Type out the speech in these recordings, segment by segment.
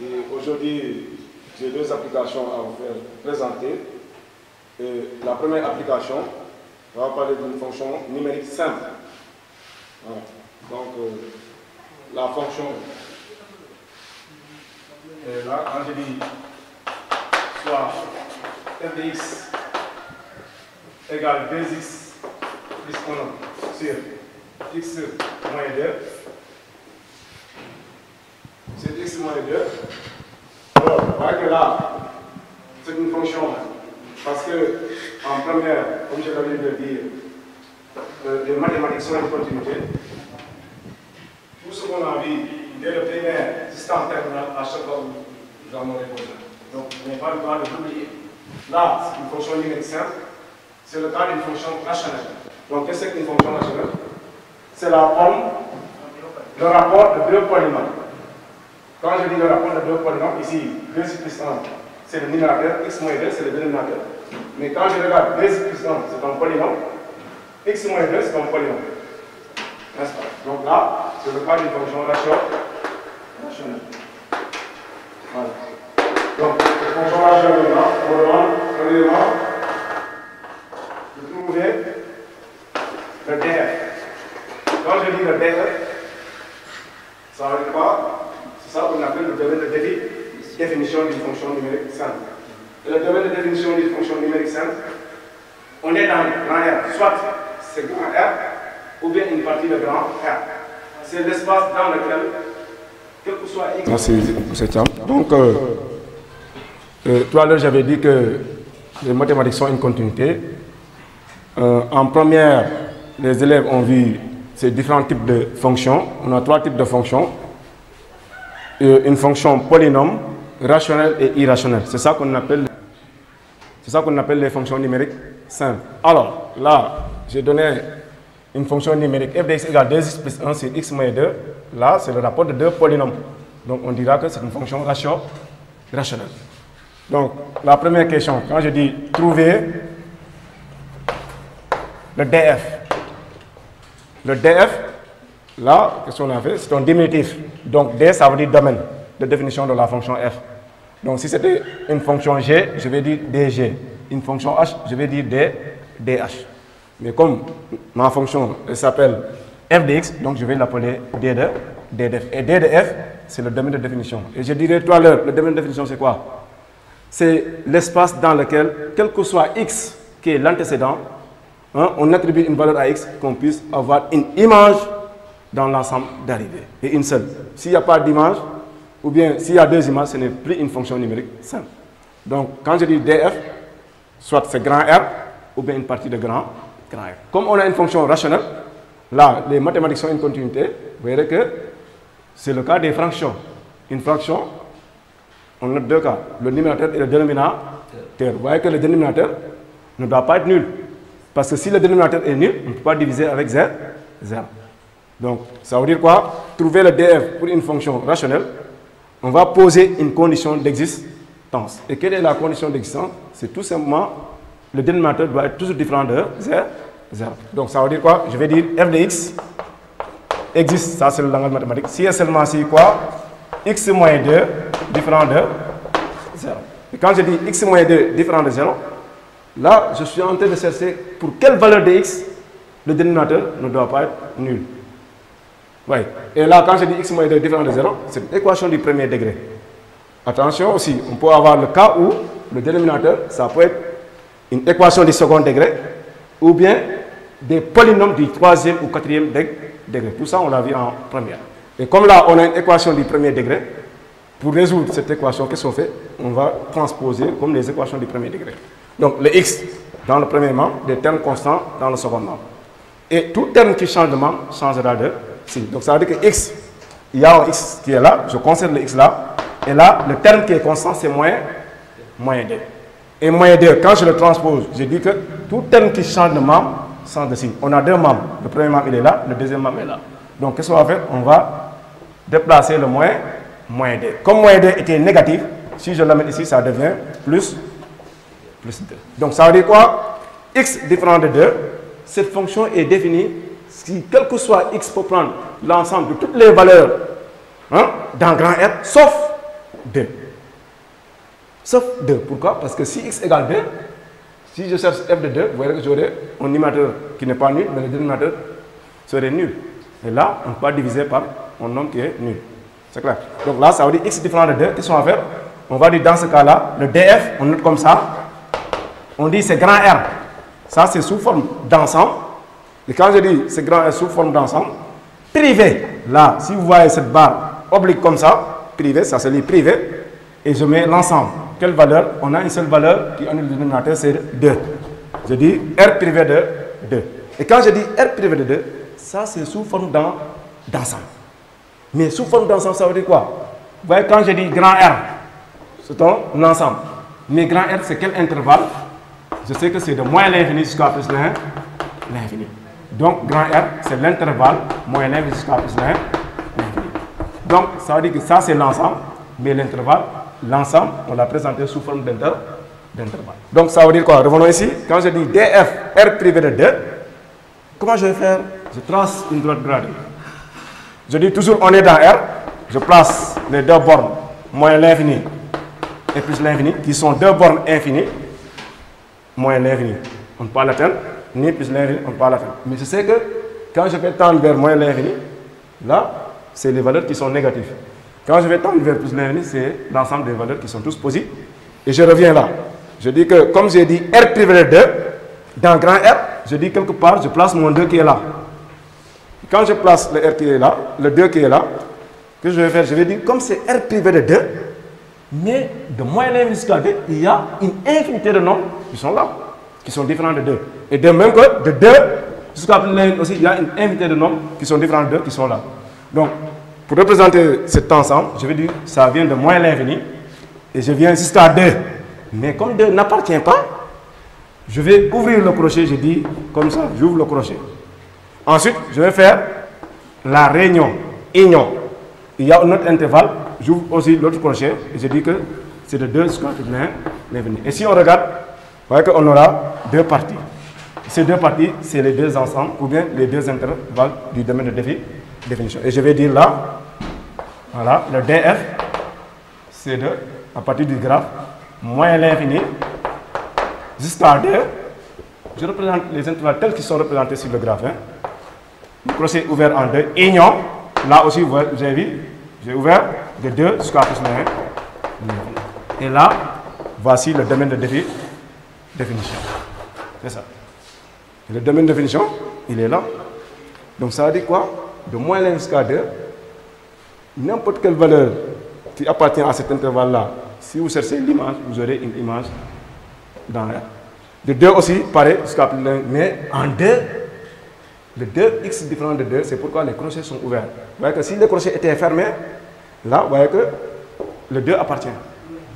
Et aujourd'hui, j'ai deux applications à vous faire présenter. Et la première application, on va parler d'une fonction numérique simple. Voilà. Donc, la fonction est là, quand je dis soit f de x égale 2x plus 1 sur x moins 2, c'est x moins 2. Alors, vous voyez que là, c'est une fonction, parce que en première, comme je l'avais dit de dire, les mathématiques sont une continuité. Tout ce qu'on a vu dès le primaire jusqu'en terminale, à chaque fois, nous en aurons besoin. Donc, il n'est pas le droit de l'oublier. Là, c'est une fonction numérique simple. C'est le cas d'une fonction rationnelle. Donc, qu'est-ce qu'une fonction rationnelle? C'est le rapport de deux polynômes. Quand je dis le rapport de deux polynômes, ici, 2x plus 1, c'est le numérateur, x moins 2, c'est le dénominateur. Mais quand je regarde 2x plus 1, c'est un polynôme, x moins 2, c'est un polynôme. N'est-ce pas? Donc là, c'est le cas d'une fonction rationnelle. Voilà. Donc, la fonction rationnelle, on demande, premièrement, de trouver le df. Quand je dis le df, ça veut dire quoi? C'est ça qu'on appelle le domaine de définition d'une fonction numérique simple. Et le domaine de définition d'une fonction numérique simple, on est dans grand R, soit c'est grand R, ou bien une partie de grand R. C'est l'espace dans lequel, quel que soit x. Merci, M. Thiam. Donc, tout à l'heure, j'avais dit que les mathématiques sont une continuité. En première, les élèves ont vu ces différents types de fonctions. On a trois types de fonctions. Une fonction polynôme, rationnelle et irrationnelle. C'est ça qu'on appelle les fonctions numériques simples. Alors, là, j'ai donné une fonction numérique f de x égale 2x plus 1 sur x moins 2. Là, c'est le rapport de deux polynômes. Donc, on dira que c'est une fonction rationnelle. Donc, la première question, quand je dis trouver le df. Le df, là, qu'est-ce qu'on a fait? C'est un diminutif. Donc, d, ça veut dire domaine de définition de la fonction f. Donc, si c'était une fonction g, je vais dire dg. Une fonction h, je vais dire dh. Mais comme ma fonction s'appelle f de x, donc je vais l'appeler d de f. Et d de f, c'est le domaine de définition. Et je dirais tout à l'heure, le domaine de définition, c'est quoi? C'est l'espace dans lequel, quel que soit x qui est l'antécédent, on attribue une valeur à x, qu'on puisse avoir une image dans l'ensemble d'arrivée. Et une seule. S'il n'y a pas d'image, ou bien s'il y a deux images, ce n'est plus une fonction numérique simple. Donc, quand je dis df, soit c'est grand R, ou bien une partie de grand R. Comme on a une fonction rationnelle, là, les mathématiques sont une continuité, vous verrez que c'est le cas des fractions. Une fraction, on a deux cas, le numérateur et le dénominateur. Vous voyez que le dénominateur ne doit pas être nul. Parce que si le dénominateur est nul, on ne peut pas diviser avec 0. Donc, ça veut dire quoi? Trouver le df pour une fonction rationnelle, on va poser une condition d'existence. Et quelle est la condition d'existence? C'est tout simplement, le dénominateur doit être toujours différent de 0. Donc, ça veut dire quoi? Je vais dire f de x existe, ça c'est le langage mathématique. Si et seulement si quoi? X moins 2 différent de 0. Et quand je dis x moins 2 différent de 0, là, je suis en train de chercher pour quelle valeur de x le dénominateur ne doit pas être nul. Oui. Et là, quand je dis x moins 2 différent de 0, c'est une équation du premier degré. Attention aussi, on peut avoir le cas où le dénominateur, ça peut être une équation du second degré ou bien des polynômes du troisième ou quatrième degré. Tout ça, on l'a vu en première. Et comme là, on a une équation du premier degré, pour résoudre cette équation, qu'est-ce qu'on fait? On va transposer comme les équations du premier degré. Donc, le x dans le premier membre, des termes constants dans le second membre. Et tout terme qui change de membre changera de signe. Donc, ça veut dire que x, il y a un x qui est là, je conserve le x là, et là, le terme qui est constant, c'est moins 2. Et moins 2, quand je le transpose, je dis que tout terme qui change de membre change de signe. On a deux membres. Le premier membre, il est là, le deuxième membre est là. Donc, qu'est-ce qu'on va faire? On va déplacer le moins 2. Comme moins 2 était négatif, si je l'amène ici, ça devient plus 2. Donc, ça veut dire quoi? X différent de 2, cette fonction est définie si, quel que soit x, peut prendre l'ensemble de toutes les valeurs dans grand R, sauf 2. Sauf 2. Pourquoi? Parce que si x égale 2, si je cherche f de 2, vous voyez que j'aurai un numérateur qui n'est pas nul, mais le dénominateur serait nul. Et là, on ne peut pas diviser par un nombre qui est nul. C'est clair? Donc là, ça veut dire x différent de 2. Qu'est-ce qu'on va faire? On va dire dans ce cas-là, le df, on note comme ça. On dit c'est grand R. Ça, c'est sous forme d'ensemble. Et quand je dis c'est grand R sous forme d'ensemble, privé, là, si vous voyez cette barre oblique comme ça, privé, ça se lit privé, et je mets l'ensemble. Quelle valeur? On a une seule valeur qui annule le dénominateur, c'est 2. Je dis R privé de 2. Et quand je dis R privé de 2, ça c'est sous forme d'ensemble. Mais sous forme d'ensemble, ça veut dire quoi? Vous voyez, quand je dis grand R, c'est un ensemble. Mais grand R, c'est quel intervalle? Je sais que c'est de moins l'infini jusqu'à plus l'infini. Donc, grand R, c'est l'intervalle moins l'infini jusqu'à plus l'infini. Donc, ça veut dire que ça, c'est l'ensemble. Mais l'intervalle, l'ensemble, on l'a présenté sous forme d'intervalle. Donc, ça veut dire quoi? Revenons ici. Quand je dis df, R privé de 2, comment je vais faire? Je trace une droite gradée. Je dis toujours, on est dans R. Je place les deux bornes, moins l'infini et plus l'infini, qui sont deux bornes infinies, moins l'infini. On ne peut pas l'atteindre, ni plus l'infini, on ne peut pas l'atteindre. Mais je sais que quand je vais tendre vers moins l'infini, là, c'est les valeurs qui sont négatives. Quand je vais tendre vers plus l'infini, c'est l'ensemble des valeurs qui sont tous positives. Et je reviens là. Je dis que, comme j'ai dit R privé de 2, dans grand R, je dis quelque part, je place mon 2 qui est là. Quand je place le R qui est là, le 2 qui est là, que je vais faire? Je vais dire, comme c'est R privé de 2, mais de moins l'infini jusqu'à 2, il y a une infinité de nombres qui sont là, qui sont différents de 2. Et de même que de 2 jusqu'à plus l'infini aussi, il y a une infinité de nombres qui sont différents de 2 qui sont là. Donc, pour représenter cet ensemble, je vais dire, ça vient de moins l'infini, et je viens jusqu'à 2. Mais comme 2 n'appartient pas, je vais ouvrir le crochet, je dis, comme ça, j'ouvre le crochet. Ensuite, je vais faire la réunion, union. Il y a un autre intervalle, j'ouvre aussi l'autre crochet et je dis que c'est de 2 jusqu'à l'infini. Et si on regarde, vous voyez qu'on aura deux parties. Ces deux parties, c'est les deux ensembles ou bien les deux intervalles du domaine de définition. Et je vais dire là, voilà, le df, c'est de, à partir du graphe, moins l'infini jusqu'à 2. Je représente les intervalles tels qu'ils sont représentés sur le graphe. Hein. Le crochet ouvert en 2, union. Là aussi, vous avez vu, j'ai ouvert de 2 jusqu'à plus l'infini. Et là, voici le domaine de définition. C'est ça. Et le domaine de définition, il est là. Donc ça veut dire quoi? De moins l'infini jusqu'à 2, n'importe quelle valeur qui appartient à cet intervalle-là, si vous cherchez l'image, vous aurez une image dans R. De 2 aussi, pareil, jusqu'à plus l'infini. Mais en 2, le 2x différent de 2, c'est pourquoi les crochets sont ouverts. Vous voyez que si les crochets étaient fermés, là, vous voyez que le 2 appartient.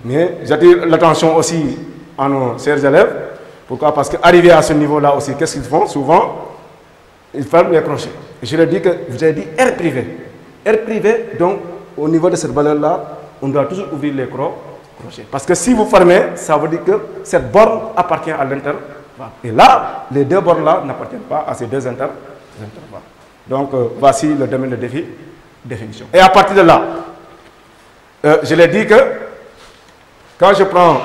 Mais j'attire l'attention aussi à nos chers élèves. Pourquoi? Parce qu'arrivé à ce niveau-là aussi, qu'est-ce qu'ils font? Souvent, ils ferment les crochets. Et je leur dis que vous avez dit R privé. R privé, donc, au niveau de cette valeur-là, on doit toujours ouvrir les crochets. Parce que si vous fermez, ça veut dire que cette borne appartient à l'intervalle. Et là, les deux bornes-là n'appartiennent pas à ces deux intervalles. Donc, voici le domaine de définition. Et à partir de là, je l'ai dit que quand je prends...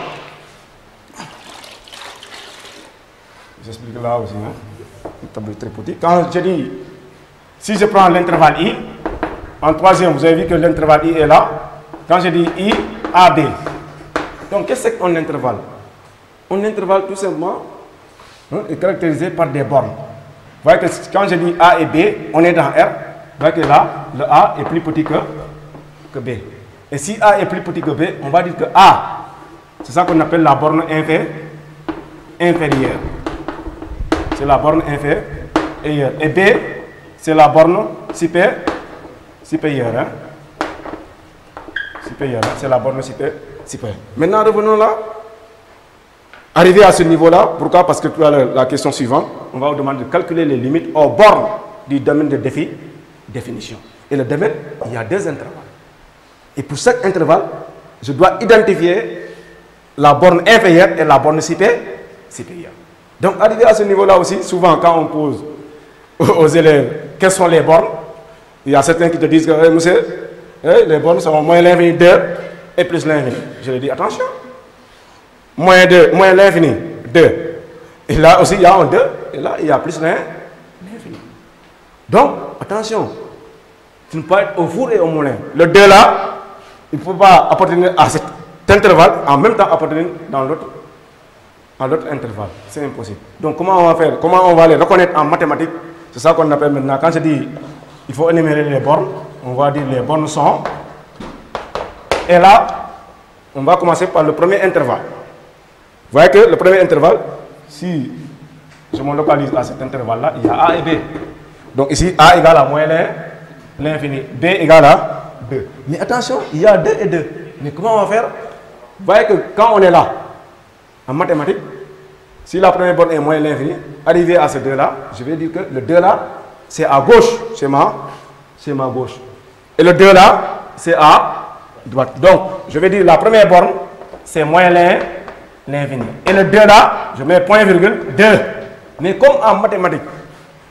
J'explique là aussi, hein, une table très petit. Quand je dis, si je prends l'intervalle I, en troisième, vous avez vu que l'intervalle I est là. Quand je dis I, AB. Donc, qu'est-ce que c'est qu'un intervalle? Un intervalle, tout simplement, est caractérisé par des bornes. Vous voyez que quand je dis A et B, on est dans R. Vous voyez que là, le A est plus petit que B. Et si A est plus petit que B, on va dire que A, c'est ça qu'on appelle la borne inférieure. C'est la borne inférieure. Et B, c'est la borne supérieure. Hein? Supérieure, hein? C'est la borne supérieure. Maintenant, revenons là. Arrivé à ce niveau-là, pourquoi? Parce que tout à l'heure, la question suivante, on va vous demander de calculer les limites aux bornes du domaine de définition. Et le domaine, il y a deux intervalles. Et pour chaque intervalle, je dois identifier la borne inférieure et la borne supérieure. Donc, arrivé à ce niveau-là aussi, souvent, quand on pose aux élèves quelles sont les bornes, il y a certains qui te disent que, monsieur, les bornes sont moins l'infini 2, et plus l'infini. Je lui dis, attention. Moins 2, moins l'infini, 2. Et là aussi, il y a un 2. Et là, il y a plus l'infini. Donc, attention. Tu ne peux pas être au four et au moulin. Le 2 là, il ne peut pas appartenir à cet intervalle, en même temps appartenir dans l'autre intervalle. C'est impossible. Donc, comment on va faire? Comment on va les reconnaître en mathématiques? C'est ça qu'on appelle maintenant. Quand je dis il faut énumérer les bornes, on va dire les bornes sont. Et là, on va commencer par le premier intervalle. Vous voyez que le premier intervalle, si je me localise à cet intervalle-là, il y a A et B. Donc ici, A égale à moins l'infini, B égale à 2. Mais attention, il y a 2 et 2. Mais comment on va faire? Vous voyez que quand on est là, en mathématiques, si la première borne est moins l'infini, arrivé à ce 2-là, je vais dire que le 2 là, c'est à gauche, c'est ma gauche. Et le 2 là, c'est à droite. Donc, je vais dire la première borne, c'est moins l'infini. Et le 2 là, je mets point virgule 2. Mais comme en mathématiques,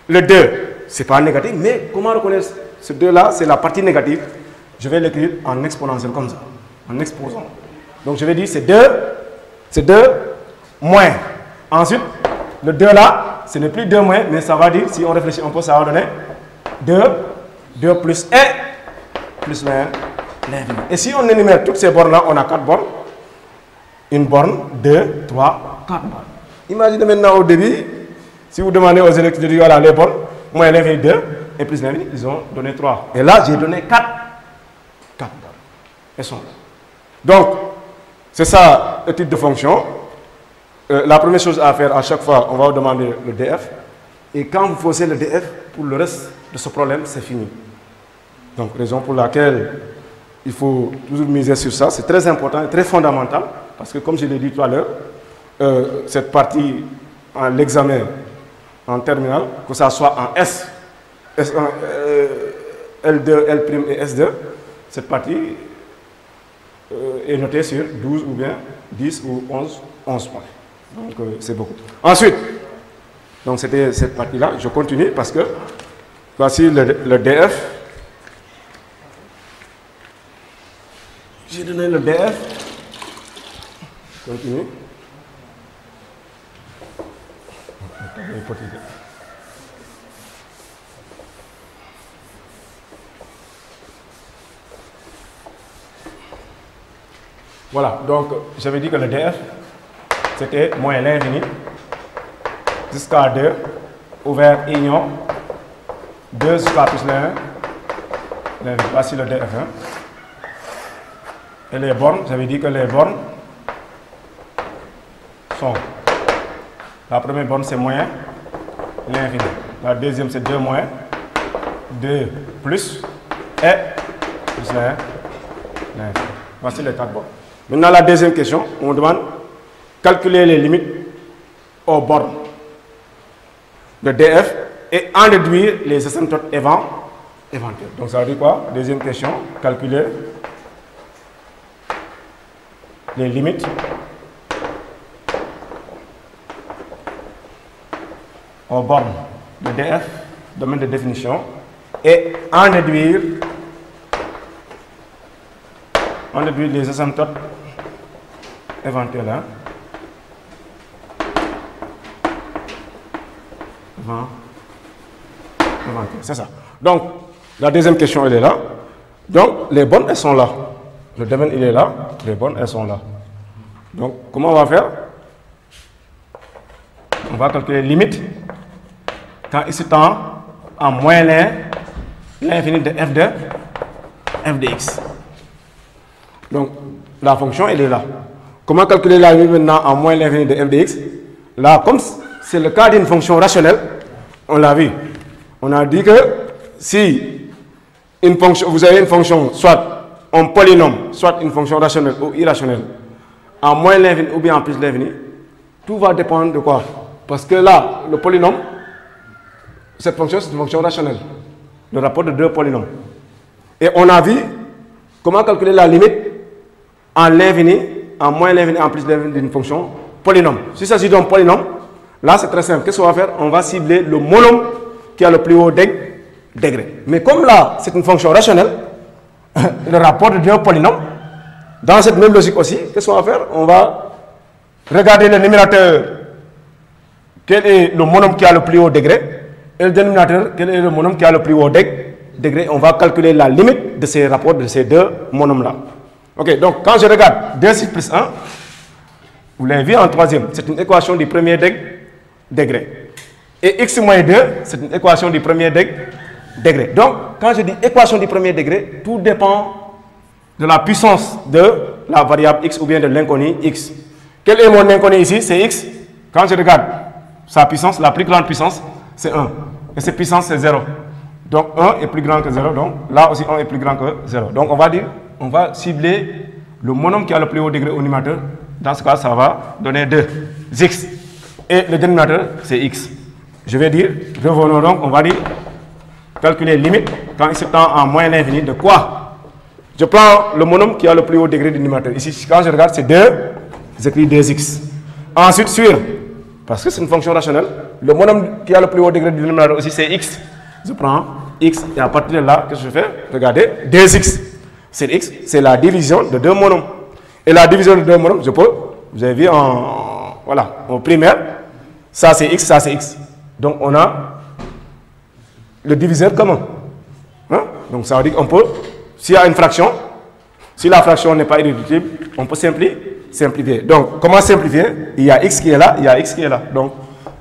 le 2, c'est pas négatif, mais comment reconnaître ce 2 là, c'est la partie négative. Je vais l'écrire en exponentiel comme ça, en exposant. Donc, je vais dire c'est 2 moins. Ensuite, le 2 là, ce n'est plus 2 moins, mais ça va dire, si on réfléchit un peu, ça va donner 2 plus 1 plus l'infini. Et si on énumère toutes ces bornes là, on a 4 bornes. Une borne, 2, 3, 4 bornes. Imaginez maintenant au début, si vous demandez aux élèves de dire voilà les bornes, moins l'infini 2 et plus l'infini, ils ont donné 3. Et là, j'ai donné 4 bornes. Elles sont là. Donc, c'est ça le type de fonction. La première chose à faire à chaque fois, on va vous demander le df. Et quand vous posez le df, pour le reste de ce problème, c'est fini. Donc, raison pour laquelle il faut toujours miser sur ça. C'est très important et très fondamental. Parce que, comme je l'ai dit tout à l'heure, cette partie, en l'examen en terminale, que ça soit en S, S1, L2, L' et S2, cette partie est notée sur 12 ou bien 10 ou 11 points. Donc, c'est beaucoup. Ensuite, donc c'était cette partie-là. Je continue parce que voici le DF. J'ai donné le DF. Continue. Voilà, donc j'avais dit que le DF, c'était moins l'infini jusqu'à 2, ouvert union, 2 jusqu'à plus l'1. Voici le DF1. Et les bornes, j'avais dit que les bornes sont. La première borne, c'est moins l'infini. La deuxième, c'est 2 moins, 2 plus, et plus l'infini. Voici les 4 bornes. Maintenant, la deuxième question, on demande calculer les limites aux bornes de DF et en déduire les asymptotes éventuels. Donc, ça veut dire quoi? Deuxième question, calculer les limites aux bornes de DF, domaine de définition, et en déduire les asymptotes éventuels. Hein? C'est ça. Donc, la deuxième question, elle est là. Donc, les bornes, elles sont là. Le domaine, il est là. Les bornes, elles sont là. Donc, comment on va faire? On va calculer limite quand ici tend en moins l'infini de f de x. Donc, la fonction, elle est là. Comment calculer la limite maintenant en moins l'infini de f de x? Là, comme c'est le cas d'une fonction rationnelle, on l'a vu. On a dit que si une fonction, vous avez une fonction, soit un polynôme, soit une fonction rationnelle ou irrationnelle, en moins l'infini ou bien en plus l'infini, tout va dépendre de quoi? Parce que là, le polynôme, cette fonction, c'est une fonction rationnelle. Le rapport de 2 polynômes. Et on a vu comment calculer la limite en l'infini, en moins l'infini, en plus l'infini d'une fonction polynôme. S'il s'agit d'un polynôme, là, c'est très simple. Qu'est-ce qu'on va faire? On va cibler le monôme qui a le plus haut degré. Mais comme là, c'est une fonction rationnelle, le rapport de 2 polynômes, Dans cette même logique aussi, qu'est-ce qu'on va faire? On va regarder le numérateur, quel est le monome qui a le plus haut degré, et le dénominateur, quel est le monome qui a le plus haut degré. On va calculer la limite de ces rapports, de ces deux monomes-là. Ok, donc quand je regarde 2x plus 1, vous l'avez vu en troisième, c'est une équation du premier degré. Et x moins 2, c'est une équation du premier degré. Donc, quand je dis équation du premier degré, tout dépend de la puissance de la variable x ou bien de l'inconnu x. Quel est mon inconnu ici? C'est x. Quand je regarde sa puissance, la plus grande puissance, c'est 1. Et cette puissance, c'est 0. Donc 1 est plus grand que 0. Donc là aussi, 1 est plus grand que 0. Donc on va cibler le monome qui a le plus haut degré au numérateur. Dans ce cas, ça va donner 2x. Et le dénominateur, c'est x. Je vais dire, revenons donc, on va dire, calculer limite quand x tend en moins l'infini de quoi? Je prends le monome qui a le plus haut degré du numérateur. Ici, quand je regarde, c'est 2, j'écris 2x. Ensuite, sur, parce que c'est une fonction rationnelle, le monome qui a le plus haut degré du numérateur aussi, c'est x. Je prends x et à partir de là, qu'est-ce que je fais? Regardez, 2x. C'est x, c'est la division de deux monomes. Et la division de deux monomes, je peux, vous avez vu en primaire, ça c'est x, ça c'est x. Donc on a le diviseur commun. Hein? Donc ça veut dire qu'on peut, s'il y a une fraction, si la fraction n'est pas irréductible, on peut simplifier. Donc comment simplifier? Il y a x qui est là, il y a x qui est là. Donc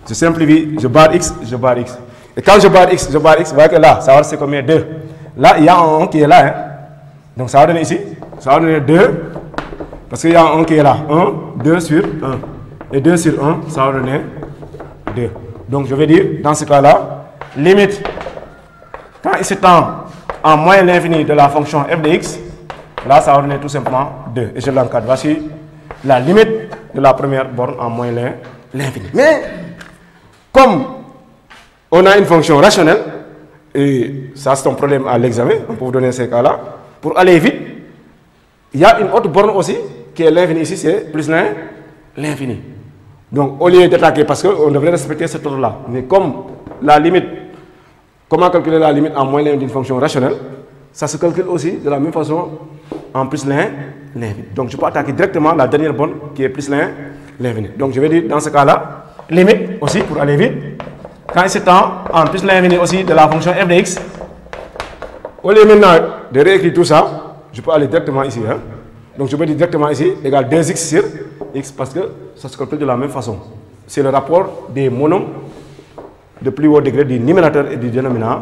je simplifie, je barre x, je barre x. Et quand je barre x, vous voyez que là, ça va rester combien? 2. Là, il y a un 1 qui est là. Hein? Donc ça va donner ici, ça va donner 2. Parce qu'il y a un 1 qui est là. 1, 2 sur 1. Et 2 sur 1, ça va donner 2. Donc je vais dire, dans ce cas-là, limite, quand il s'étend en moins l'infini de la fonction f de x, là, ça va donner tout simplement 2. Et je l'encadre. Voici la limite de la première borne en moins l'infini. Mais, comme on a une fonction rationnelle, et ça c'est un problème à l'examen, on peut vous donner ces cas-là, pour aller vite, il y a une autre borne aussi, qui est l'infini ici, c'est plus l'infini. Donc, au lieu d'attaquer, parce qu'on devrait respecter cette ordre-là, mais comme la limite, comment calculer la limite en moins l'infini d'une fonction rationnelle, ça se calcule aussi de la même façon en plus l'infini. Donc, je peux attaquer directement la dernière borne qui est plus l'infini. Donc, je vais dire, dans ce cas-là, limite aussi, pour aller vite, quand il s'étend en plus l'infini aussi de la fonction f de x, au lieu maintenant de réécrire tout ça, je peux aller directement ici. Hein? Donc je peux dire directement ici, égal 2x sur x, parce que ça se calcule de la même façon. C'est le rapport des monomes de plus haut degré du numérateur et du dénominateur.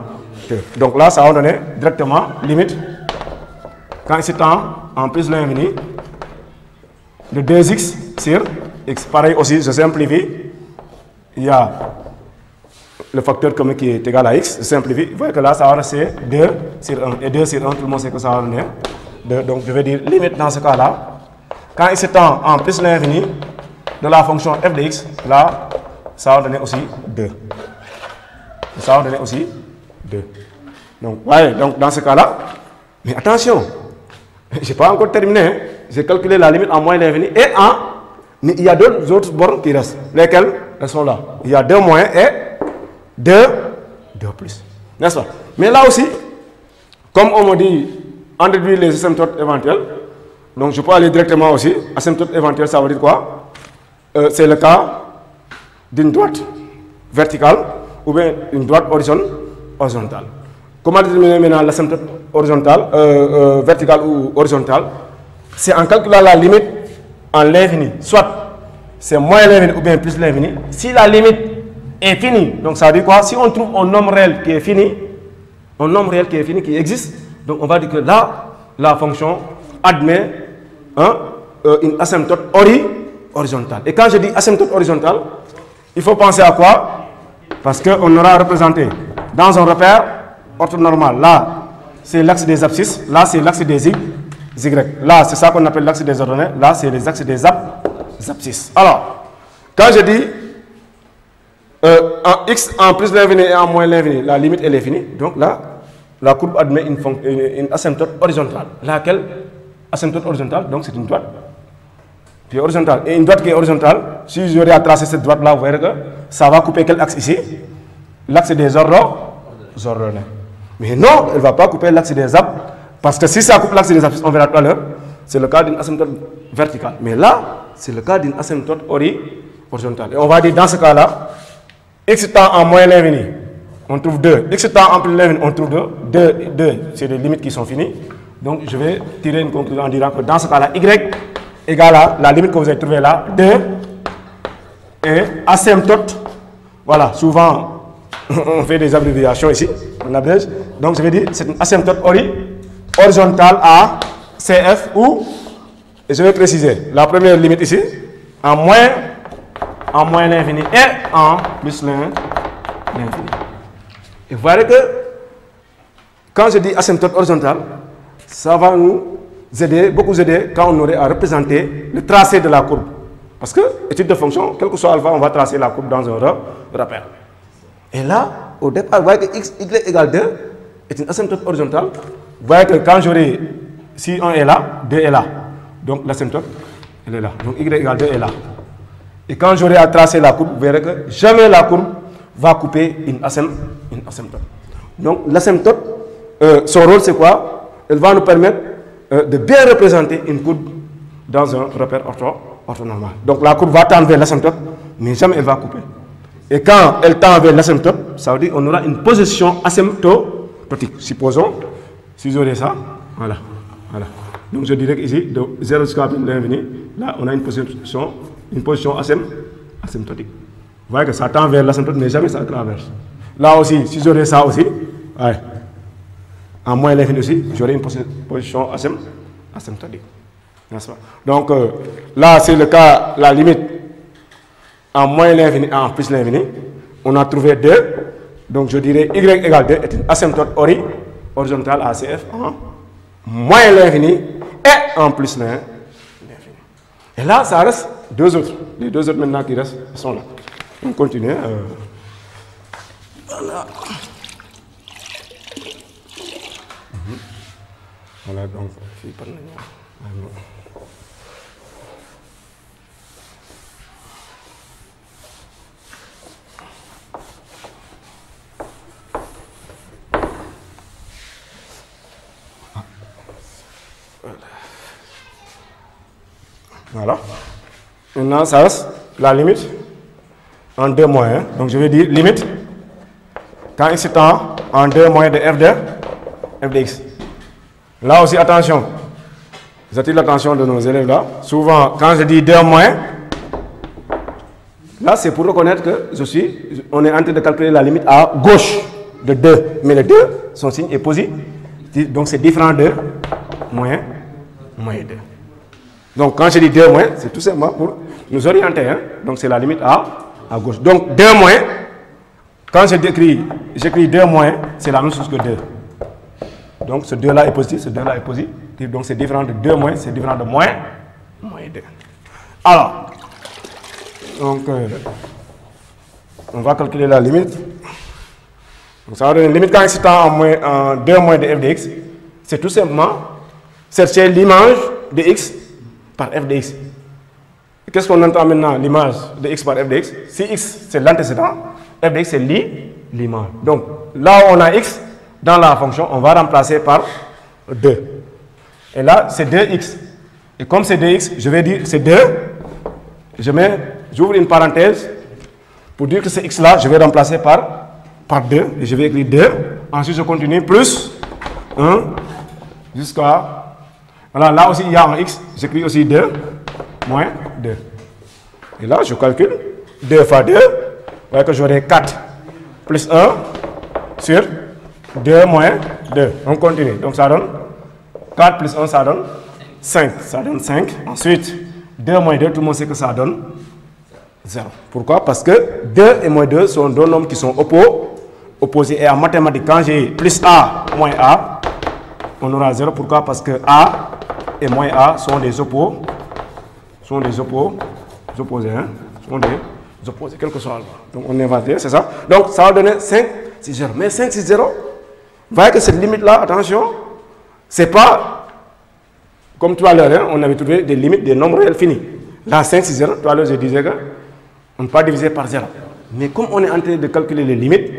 Donc là, ça va donner directement limite, quand il s'étend en plus l'infini, de 2x sur x. Pareil aussi, je simplifie. Il y a le facteur commun qui est égal à x, je simplifie. Vous voyez que là, ça va rester 2 sur 1. Et 2 sur 1, tout le monde sait que ça va donner 2. Donc, je vais dire limite dans ce cas-là. Quand il s'étend en plus l'infini de la fonction f de x, là, ça va donner aussi 2. Ça va donner aussi 2. Donc, ouais, donc dans ce cas-là, mais attention, je n'ai pas encore terminé. J'ai calculé la limite en moins l'infini et mais il y a deux autres bornes qui restent. Lesquelles? Elles sont là. Il y a 2 moins et 2 plus. N'est-ce pas? Mais là aussi, comme on me dit, en déduire les asymptotes éventuels, donc je peux aller directement aussi. Asymptote éventuel, ça veut dire quoi? C'est le cas d'une droite verticale ou bien une droite horizontale. Comment déterminer maintenant l'asymptote horizontale, verticale ou horizontale? C'est en calculant la limite en l'infini. Soit c'est moins l'infini ou bien plus l'infini. Si la limite est finie, donc ça veut dire quoi? Si on trouve un nombre réel qui est fini, qui existe, donc on va dire que là, la fonction admet une asymptote horizontale. Et quand je dis asymptote horizontale, il faut penser à quoi? Parce qu'on aura représenté dans un repère orthonormal. Là, c'est l'axe des abscisses. Là, c'est l'axe des y. Là, c'est ça qu'on appelle l'axe des ordonnées. Là, c'est les axes des abscisses. Alors, quand je dis en x en plus l'infini et en moins l'infini, la limite elle est finie. Donc là, la courbe admet une asymptote horizontale. Laquelle asymptote horizontale? Donc c'est une droite qui est horizontale. Et une droite qui est horizontale, si j'aurais à tracer cette droite là, vous verrez que ça va couper quel axe ici? L'axe des ordonnées. Mais non, elle ne va pas couper l'axe des abscisses. Parce que si ça coupe l'axe des abscisses, on verra tout à l'heure, c'est le cas d'une asymptote verticale. Mais là, c'est le cas d'une asymptote horizontale. Et on va dire dans ce cas-là, x tend en moins l'infini, on trouve 2. X tend en plus l'infini, on trouve 2. 2, c'est des limites qui sont finies. Donc je vais tirer une conclusion en disant que dans ce cas-là, y égale à la limite que vous avez trouvée là, 2, et asymptote. Voilà, souvent on fait des abréviations ici, on abrège. Donc je vais dire c'est une asymptote horizontale à CF où, et je vais préciser, la première limite ici, en moins l'infini et en plus l'infini. Et vous voyez que quand je dis asymptote horizontale, ça va nous aider, beaucoup aider quand on aurait à représenter le tracé de la courbe. Parce que, étude de fonction, quel que soit alpha, on va tracer la courbe dans un repère. Et là, au départ, vous voyez que y égale 2 est une asymptote horizontale. Vous voyez que quand j'aurai, si 1 est là, 2 est là. Donc l'asymptote, elle est là. Donc y égale 2 est là. Et quand j'aurai à tracer la courbe, vous verrez que jamais la courbe va couper une asymptote. Donc l'asymptote, son rôle c'est quoi? Elle va nous permettre de bien représenter une courbe dans un repère orthonormal. Donc la courbe va tendre vers l'asymptote, mais jamais elle va couper. Et quand elle tend vers l'asymptote, ça veut dire qu'on aura une position asymptotique. Supposons, si j'aurais ça, voilà. Donc je dirais qu'ici, de 0 jusqu'à l'infini, là on a une position asymptotique. Vous voyez que ça tend vers l'asymptote, mais jamais ça traverse. Là aussi, si j'aurais ça aussi, ouais. En moins l'infini aussi, j'aurai une position asymptotique. Donc là, c'est le cas, la limite en moins l'infini en plus l'infini. On a trouvé 2. Donc je dirais y égale 2 est une asymptote horizontale à CF en moins l'infini et en plus l'infini. Et là, ça reste 2 autres. Les 2 autres maintenant qui restent sont là. On continue. Voilà. Voilà, donc, voilà. Maintenant, ça reste la limite en 2 moyens. Donc, je vais dire limite quand x tend en 2 moyens de f de x. Là aussi, attention. J'attire l'attention de nos élèves là. Souvent, quand je dis 2 moins, là, c'est pour reconnaître que on est en train de calculer la limite à gauche de 2. Mais le 2, son signe est positif. Donc, c'est différent de moins 2. Donc, quand je dis 2 moins, c'est tout simplement pour nous orienter. Hein? Donc, c'est la limite à gauche. Donc, 2 moins, quand j'écris 2 moins, c'est la même chose que 2. Donc, ce 2 là est positif, ce 2 là est positif. Donc, c'est différent de 2 moins, c'est différent de moins 2. Alors, donc, on va calculer la limite. Donc, ça va donner une limite quand x tend en 2 moins de f de x. C'est tout simplement chercher l'image de x par f de x. Qu'est-ce qu'on entend maintenant, l'image de x par f de x? Si x, c'est l'antécédent, f de x, c'est l'image. Donc, là où on a x, dans la fonction, on va remplacer par 2. Et là, c'est 2x. Et comme c'est 2x, je vais dire c'est 2. J'ouvre une parenthèse pour dire que ce x là, je vais remplacer par 2. Et je vais écrire 2. Ensuite, je continue plus 1 jusqu'à... Voilà, là aussi, il y a un x. J'écris aussi 2 moins 2. Et là, je calcule 2 fois 2. Vous voyez que j'aurai 4 plus 1 sur 2 moins 2. On continue. Donc, ça donne 4 plus 1, ça donne 5. Ça donne 5. Ensuite, 2 moins 2, tout le monde sait que ça donne 0. Pourquoi? Parce que 2 et moins 2 sont 2 nombres qui sont opposés. Et en mathématiques, quand j'ai plus A moins A, on aura 0. Pourquoi? Parce que A et moins A sont des opposés. Hein? Sont des opposés, quel que soit. Donc, on invente, c'est ça. Donc, ça va donner 5, 6, 0. Mais 5, 6, 0, vous voyez que cette limite-là, attention, c'est pas comme tout à l'heure, hein, on avait trouvé des limites des nombres réels finis. Là, 5, 6, 0, tout à l'heure, je disais qu'on ne peut pas diviser par 0. Mais comme on est en train de calculer les limites,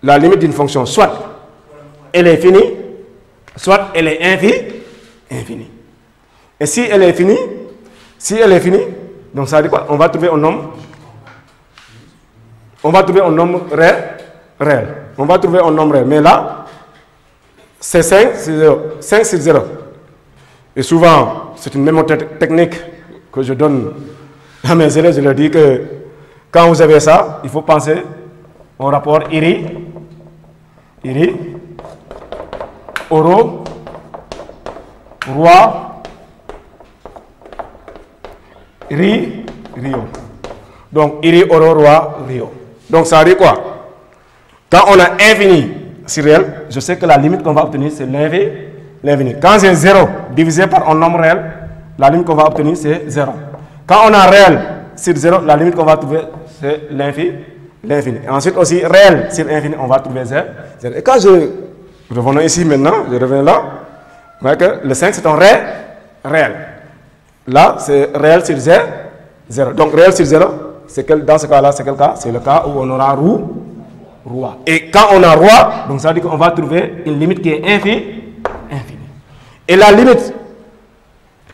la limite d'une fonction, soit elle est finie, soit elle est infinie. Et si elle est finie, donc ça veut dire quoi? On va trouver un nombre. On va trouver un nombre réel. On va trouver un nombre réel. Mais là, c'est 5 sur 0. 5 sur 0. Et souvent, c'est une méthode technique que je donne à mes élèves. Je leur dis que quand vous avez ça, il faut penser au rapport IRI, Euro, Roi, Rio. Donc, IRI, Euro, Roi, Rio. Donc, ça veut dire quoi? Quand on a infini sur réel, je sais que la limite qu'on va obtenir, c'est l'infini. Quand j'ai 0 divisé par un nombre réel, la limite qu'on va obtenir, c'est 0. Quand on a réel sur 0, la limite qu'on va trouver, c'est l'infini. Et ensuite aussi, réel sur infini, on va trouver 0. Et quand revenons ici maintenant, je reviens là, vous voyez que le 5, c'est un réel. Là, c'est réel sur 0. Donc, réel sur 0, dans ce cas-là, c'est quel cas? C'est le cas où on aura roi. Et quand on a roi, donc ça veut dire qu'on va trouver une limite qui est infinie. Et la limite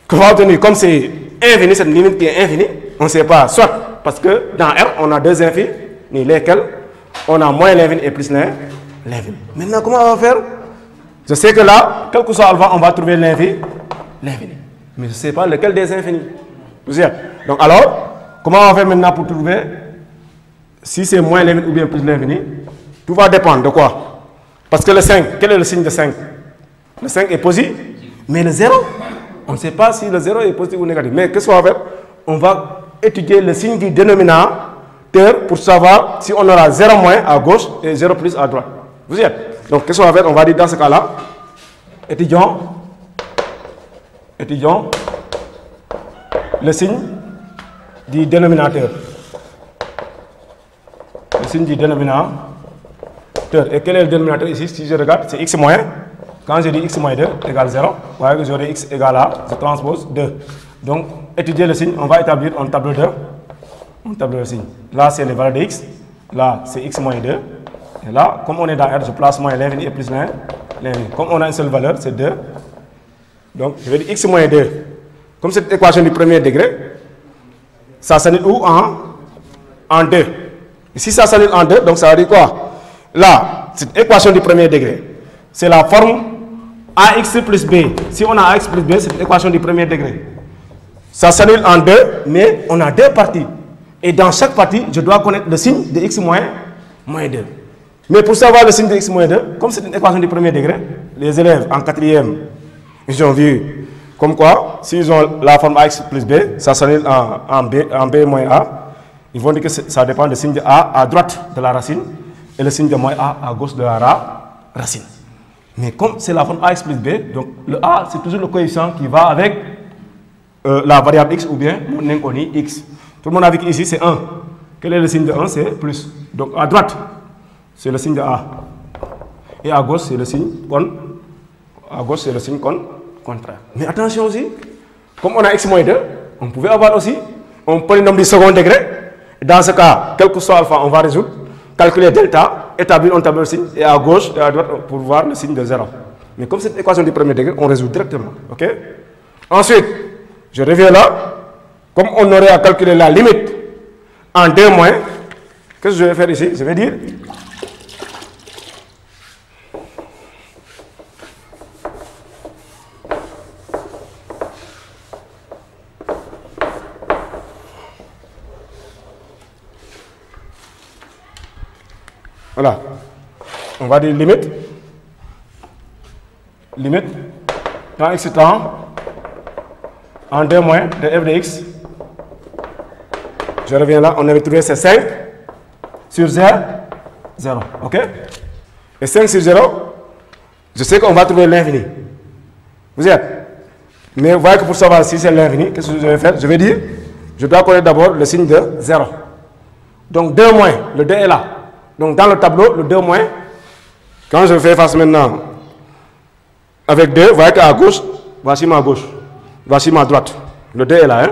qu'on va obtenir, comme c'est infini, cette limite qui est infinie, on ne sait pas, soit parce que dans R, on a deux infinis, lesquels on a moins l'infini et plus l'infini. Maintenant, comment on va faire? Je sais que là, quel que soit alpha, on va trouver l'infini. Mais je ne sais pas lequel des infinis. Donc alors, comment on va faire maintenant pour trouver si c'est moins l'infini ou bien plus l'infini? Tout va dépendre de quoi? Parce que le 5, quel est le signe de 5? Le 5 est positif, mais le 0, on ne sait pas si le 0 est positif ou négatif. Mais qu'est-ce qu'on va faire? On va étudier le signe du dénominateur pour savoir si on aura 0 moins à gauche et 0 plus à droite. Vous y êtes? Donc qu'est-ce qu'on va faire? On va dire dans ce cas-là, étudions le signe du dénominateur. Le signe du dénominateur. Et quel est le dénominateur ici? Si je regarde, c'est x moins. Quand je dis x moins 2 égale 0, vous voyez que j'aurai x égale à, je transpose 2. Donc, étudier le signe, on va établir un tableau de signes. Là, c'est les valeurs de x. Là, c'est x moins 2. Et là, comme on est dans R, je place moins l'infini et plus l'infini. Comme on a une seule valeur, c'est 2. Donc, je vais dire x moins 2. Comme cette équation du premier degré, ça s'annule où? En 2. Et si ça s'annule en 2, donc ça veut dire quoi? Là, cette équation du premier degré, c'est la forme ax plus b. Si on a ax plus b, c'est l'équation du premier degré. Ça s'annule en 2, mais on a deux parties. Et dans chaque partie, je dois connaître le signe de x moins 2. Mais pour savoir le signe de x moins 2, comme c'est une équation du premier degré, les élèves en 4e, ils ont vu comme quoi, s'ils ont la forme ax plus b, ça s'annule en b moins a. Ils vont dire que ça dépend du signe de a à droite de la racine et le signe de moins a à gauche de la racine. Mais comme c'est la forme ax plus b, donc le a, c'est toujours le coefficient qui va avec la variable x ou bien mon inconnu x. Tout le monde a vu qu'ici c'est 1. Quel est le signe de 1? C'est plus. Donc à droite, c'est le signe de a. Et à gauche, c'est le signe contraire. Mais attention aussi, comme on a x moins 2, on pouvait avoir aussi un polynôme du second degré. Dans ce cas, quel que soit alpha, on va résoudre, calculer delta, établir un tableau de signes, et à gauche et à droite pour voir le signe de 0. Mais comme cette équation du premier degré, on résout directement. Ok? Ensuite, je reviens là. Comme on aurait à calculer la limite en 2 moins, qu'est-ce que je vais faire ici? Je vais dire voilà, on va dire limite quand x tend en 2 moins de f de x. Je reviens là, on avait trouvé c'est 5 sur 0, ok? Et 5 sur 0, je sais qu'on va trouver l'infini. Vous y êtes? Mais vous voyez que pour savoir si c'est l'infini, qu'est-ce que je vais faire? Je vais dire, je dois connaître d'abord le signe de 0. Donc 2 moins, le 2 est là. Donc dans le tableau, le 2 moins, quand je fais face maintenant avec 2, vous voyez qu'à gauche, voici ma gauche, voici ma droite. Le 2 est là. Hein?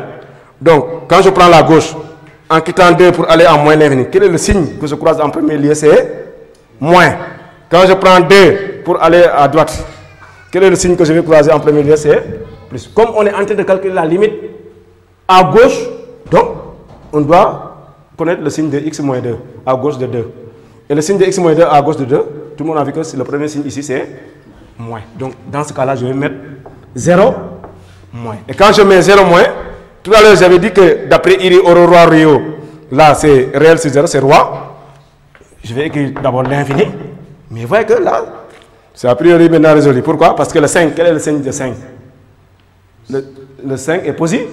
Donc quand je prends la gauche, en quittant 2 pour aller en moins l'infini, quel est le signe que je croise en premier lieu? C'est moins. Quand je prends 2 pour aller à droite, quel est le signe que je vais croiser en premier lieu? C'est plus. Comme on est en train de calculer la limite à gauche, donc on doit connaître le signe de x moins 2 à gauche de 2. Et le signe de x moins 2 à gauche de 2, tout le monde a vu que le premier signe ici c'est moins. Donc dans ce cas-là, je vais mettre 0 moins. Et quand je mets 0 moins, tout à l'heure j'avais dit que d'après Iri Aurora Rio, là c'est réel c'est 0, c'est roi. Je vais écrire d'abord l'infini. Mais vous voyez que là, c'est a priori maintenant résolu. Pourquoi? Parce que le 5, quel est le signe de 5? Le 5 est positif,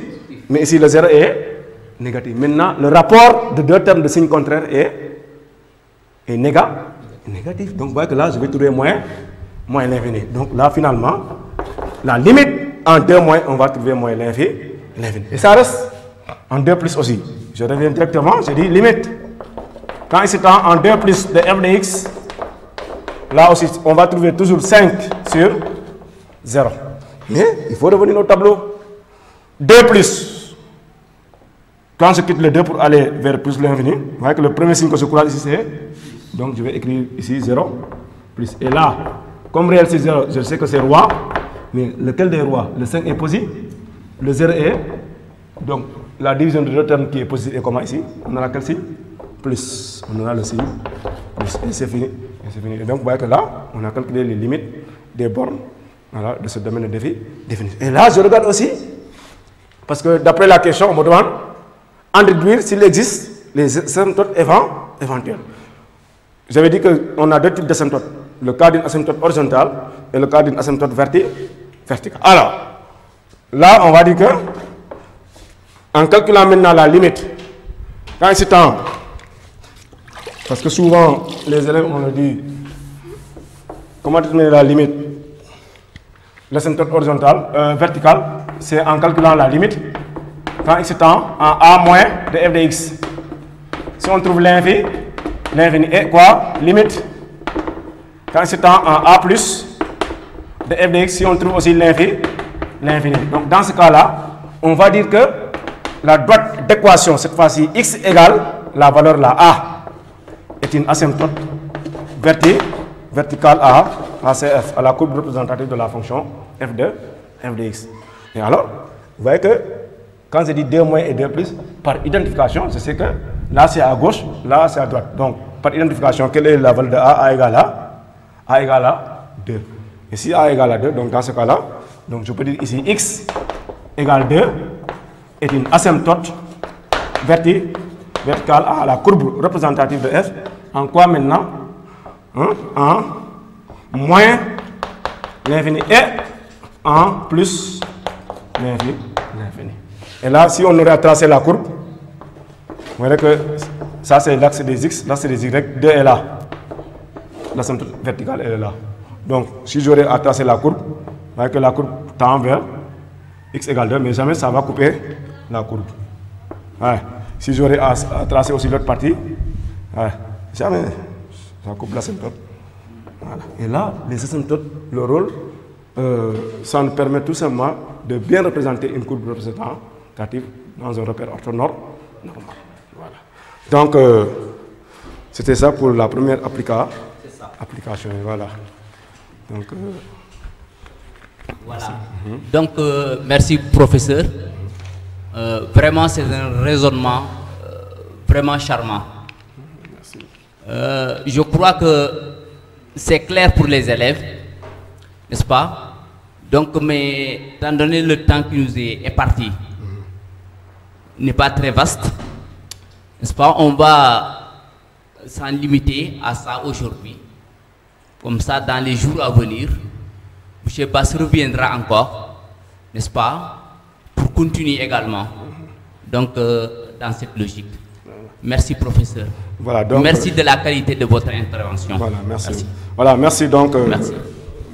mais ici le 0 est négatif. Maintenant, le rapport de deux termes de signe contraire est négatif. Donc vous voyez que là, je vais trouver moins l'infini. Donc là, finalement, la limite en 2 moins, on va trouver moins l'infini. Et ça reste en 2 plus aussi. Je reviens directement, je dis limite. Quand ici en 2 plus de f de x, là aussi, on va trouver toujours 5 sur 0. Mais il faut revenir au tableau. 2 plus. Quand je quitte le 2 pour aller vers plus l'infini, vous voyez que le premier signe que je croise ici, c'est... Donc je vais écrire ici 0 plus. Et là, comme réel c'est 0, je sais que c'est roi. Mais lequel des rois? Le 5 est positif. Le 0 est... Donc la division de deux termes qui est positive est comment ici? On aura quel signe? Plus. On aura le signe plus. Et c'est fini. Et donc vous voyez que là, on a calculé les limites des bornes, voilà, de ce domaine de définition. Et là, je regarde aussi, parce que d'après la question, on me demande en déduire s'il existe les asymptotes éventuels. J'avais dit qu'on a deux types d'asymptotes, le cas d'une asymptote horizontale et le cas d'une asymptote verticale. Alors, là, on va dire que, en calculant maintenant la limite, quand c'est temps, parce que souvent, les élèves, on le dit, comment déterminer la limite? L'asymptote horizontale, verticale, c'est en calculant la limite, quand x est en a moins de f de x. Si on trouve l'infini est quoi? Limite. Quand x est en a plus de f de x, si on trouve aussi l'infini. Donc dans ce cas-là, on va dire que la droite d'équation, cette fois-ci, x égale la valeur là, a, est une asymptote verticale à CF, à la courbe représentative de la fonction f de x. Et alors, vous voyez que quand je dis 2 moins et 2 plus, par identification, je sais que là c'est à gauche, là c'est à droite. Donc, par identification, quelle est la valeur de a égale à 2. Et si a égale à 2, donc dans ce cas-là, donc je peux dire ici x égale 2 est une asymptote verticale à la courbe représentative de f. En quoi maintenant? En moins l'infini et en plus l'infini. Et là, si on aurait tracé la courbe, vous verrez que ça c'est l'axe des x, l'axe des y, 2 est là. L'asymptote verticale elle est là. Donc, si j'aurais à tracer la courbe, vous voyez que la courbe tend vers x égale 2, mais jamais ça va couper la courbe. Ouais. Si j'aurais à tracer aussi l'autre partie, ouais. Jamais ça coupe l'asymptote. Voilà. Et là, les asymptotes, le rôle, ça nous permet tout simplement de bien représenter une courbe représentative dans un repère orthonormal. Voilà. Donc, c'était ça pour la première application. Voilà. Donc, voilà. Donc merci professeur. Vraiment, c'est un raisonnement vraiment charmant. Je crois que c'est clair pour les élèves, n'est-ce pas? Donc, mais étant donné le temps qui nous est imparti, n'est pas très vaste, n'est-ce pas? On va s'en limiter à ça aujourd'hui. Comme ça, dans les jours à venir, M. Bass reviendra encore, n'est-ce pas, pour continuer également. Donc, dans cette logique. Merci, professeur. Voilà, donc, merci de la qualité de votre intervention. Voilà, merci. Voilà, merci donc, merci.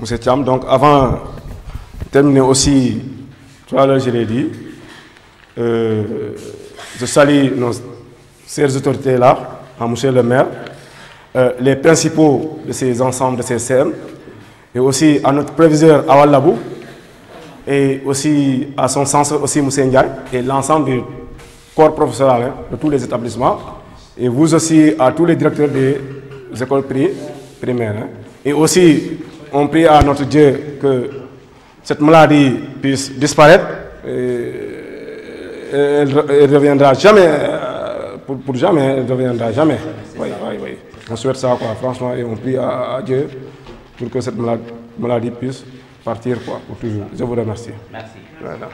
M. Thiam. Donc, avant de terminer aussi, tout à l'heure, je l'ai dit, je salue nos chères autorités là, à M. le maire, les principaux de ces ensembles, de ces CM, et aussi à notre préviseur Awal Labou, et aussi à son censeur aussi Moussa Ndiaye, et l'ensemble du corps professoral hein, de tous les établissements, et vous aussi à tous les directeurs des écoles primaires. Hein. Et aussi, on prie à notre Dieu que cette maladie puisse disparaître et elle ne reviendra jamais, pour jamais, elle ne reviendra jamais. Oui, oui, oui. On souhaite ça, quoi, franchement, et on prie à Dieu pour que cette maladie puisse partir, quoi, pour toujours. Je vous remercie. Merci. Voilà.